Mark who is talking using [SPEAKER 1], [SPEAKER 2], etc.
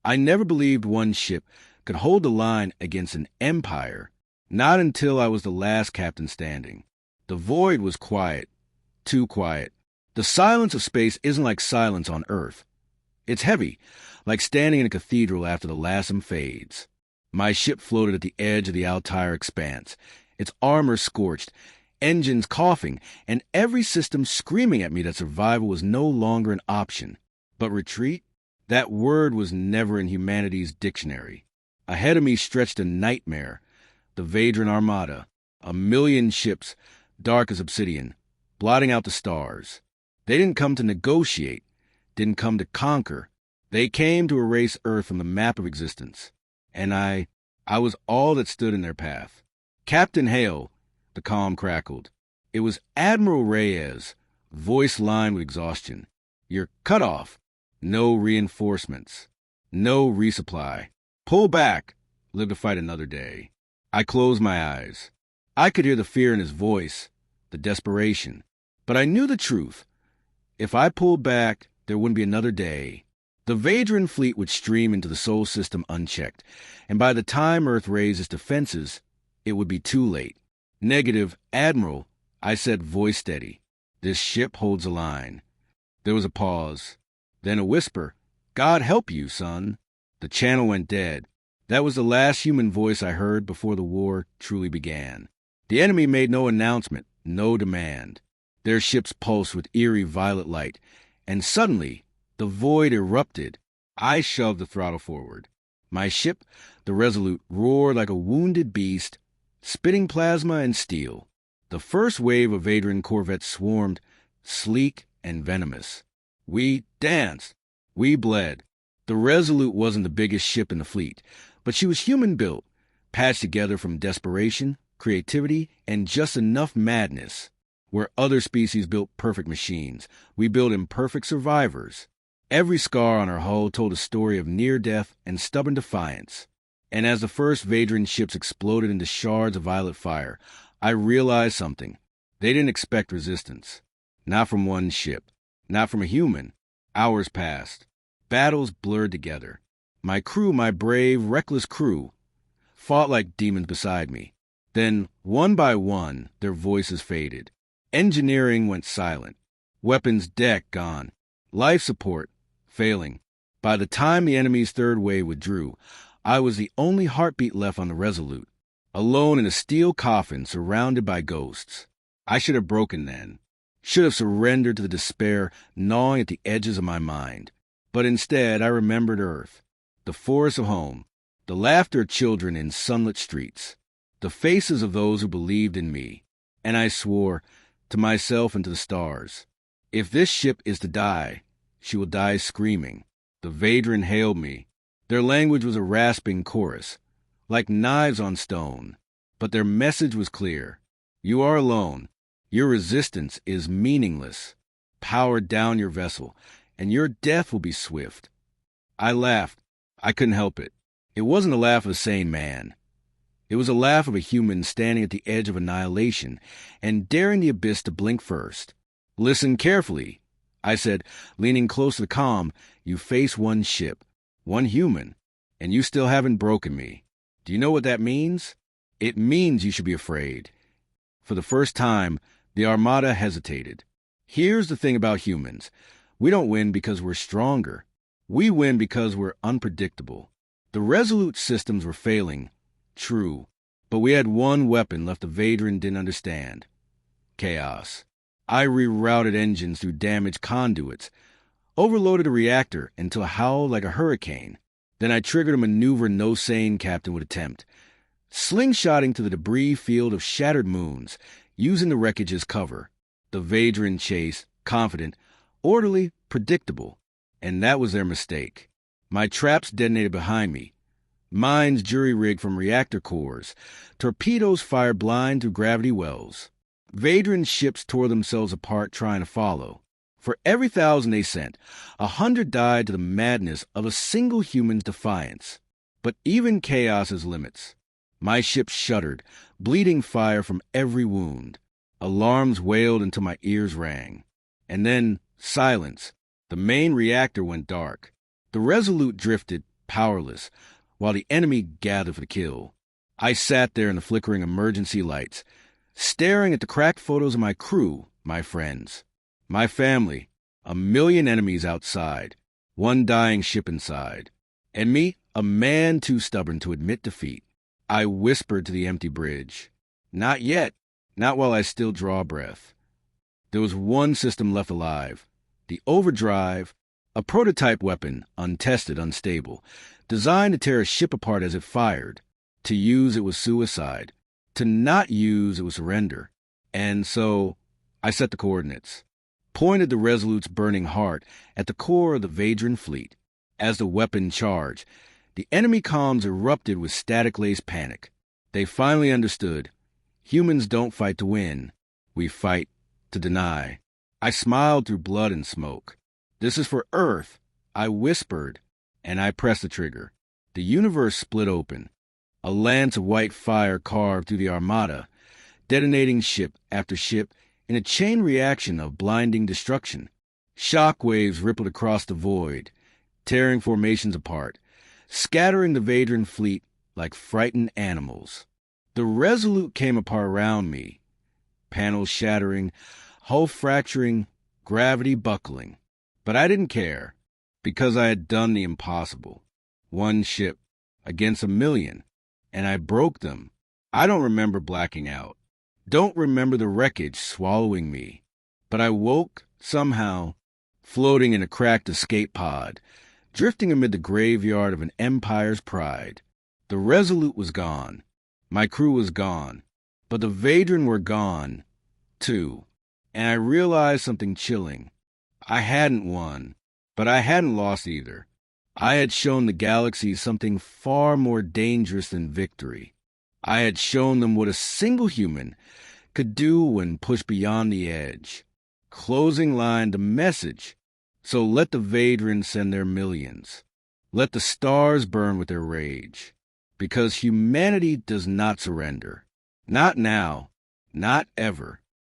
[SPEAKER 1] I never believed one ship could hold the line against an empire, not until I was the last captain standing. The void was quiet, too quiet. The silence of space isn't like silence on Earth. It's heavy, like standing in a cathedral after the last hymn fades. My ship floated at the edge of the Altair expanse, its armor scorched, engines coughing, and every system screaming at me that survival was no longer an option. But retreat? That word was never in humanity's dictionary. Ahead of me stretched a nightmare, the Vadran Armada, 1,000,000 ships, dark as obsidian, blotting out the stars. They didn't come to negotiate, didn't come to conquer. They came to erase Earth from the map of existence. And I was all that stood in their path. Captain Hale, the comm crackled. It was Admiral Reyes, voice lined with exhaustion. You're cut off. No reinforcements. No resupply. Pull back. Live to fight another day. I closed my eyes. I could hear the fear in his voice, the desperation. But I knew the truth. If I pulled back, there wouldn't be another day. The Vadran fleet would stream into the Sol system unchecked, and by the time Earth raised its defenses, it would be too late. Negative, Admiral, I said, voice steady. This ship holds a line. There was a pause. Then a whisper. God help you, son. The channel went dead. That was the last human voice I heard before the war truly began. The enemy made no announcement, no demand. Their ships pulsed with eerie violet light, and suddenly the void erupted. I shoved the throttle forward. My ship, the Resolute, roared like a wounded beast, spitting plasma and steel. The first wave of Vadran corvettes swarmed, sleek and venomous. We danced. We bled. The Resolute wasn't the biggest ship in the fleet, but she was human-built, patched together from desperation, creativity, and just enough madness. Where other species built perfect machines, we built imperfect survivors. Every scar on our hull told a story of near death and stubborn defiance. And as the first Vadran ships exploded into shards of violet fire, I realized something. They didn't expect resistance. Not from one ship. Not from a human. Hours passed. Battles blurred together. My crew, my brave, reckless crew, fought like demons beside me. Then, one by one, their voices faded. Engineering went silent. Weapons deck gone. Life support failing. By the time the enemy's third wave withdrew, I was the only heartbeat left on the Resolute, alone in a steel coffin surrounded by ghosts. I should have broken then. Should have surrendered to the despair gnawing at the edges of my mind. But instead, I remembered Earth, the forest of home, the laughter of children in sunlit streets, the faces of those who believed in me. And I swore, to myself and to the stars, if this ship is to die, she will die screaming. The Vadran hailed me. Their language was a rasping chorus, like knives on stone. But their message was clear. You are alone. Your resistance is meaningless. Power down your vessel, and your death will be swift. I laughed. I couldn't help it. It wasn't a laugh of a sane man. It was a laugh of a human standing at the edge of annihilation and daring the abyss to blink first. Listen carefully, I said, leaning close to the comm. You face one ship, one human, and you still haven't broken me. Do you know what that means? It means you should be afraid. For the first time, the Armada hesitated. Here's the thing about humans. We don't win because we're stronger. We win because we're unpredictable. The Resolute systems were failing. True, but we had one weapon left the Vadran didn't understand. Chaos. I rerouted engines through damaged conduits, overloaded a reactor until it howled like a hurricane. Then I triggered a maneuver no sane captain would attempt, slingshotting to the debris field of shattered moons, using the wreckage as cover. The Vadran chased, confident, orderly, predictable. And that was their mistake. My traps detonated behind me. Mines jury-rigged from reactor cores. Torpedoes fired blind through gravity wells. Vadran ships tore themselves apart trying to follow. For every 1,000 they sent, 100 died to the madness of a single human's defiance. But even chaos has limits. My ship shuddered, bleeding fire from every wound. Alarms wailed until my ears rang. And then, silence. The main reactor went dark. The Resolute drifted, powerless, while the enemy gathered for the kill. I sat there in the flickering emergency lights, staring at the cracked photos of my crew, my friends, my family, a million enemies outside, one dying ship inside, and me, a man too stubborn to admit defeat. I whispered to the empty bridge, "Not yet, not while I still draw breath." There was one system left alive, the overdrive, a prototype weapon, untested, unstable, designed to tear a ship apart as it fired. To use it was suicide. To not use it was surrender. And so I set the coordinates, pointed the Resolute's burning heart at the core of the Vadran fleet. As the weapon charged, the enemy columns erupted with static-laced panic. They finally understood. Humans don't fight to win. We fight to deny. I smiled through blood and smoke. "This is for Earth," I whispered, and I pressed the trigger. The universe split open. A lance of white fire carved through the armada, detonating ship after ship in a chain reaction of blinding destruction. Shock waves rippled across the void, tearing formations apart, scattering the Vadran fleet like frightened animals. The Resolute came apart around me, panels shattering, hull fracturing, gravity buckling. But I didn't care, because I had done the impossible. One ship against a million, and I broke them. I don't remember blacking out. Don't remember the wreckage swallowing me. But I woke, somehow, floating in a cracked escape pod, drifting amid the graveyard of an empire's pride. The Resolute was gone. My crew was gone. But the Vadran were gone, too. And I realized something chilling. I hadn't won, but I hadn't lost either. I had shown the galaxy something far more dangerous than victory. I had shown them what a single human could do when pushed beyond the edge. Closing line, the message. So let the Vadran send their millions. Let the stars burn with their rage. Because humanity does not surrender. Not now. Not ever.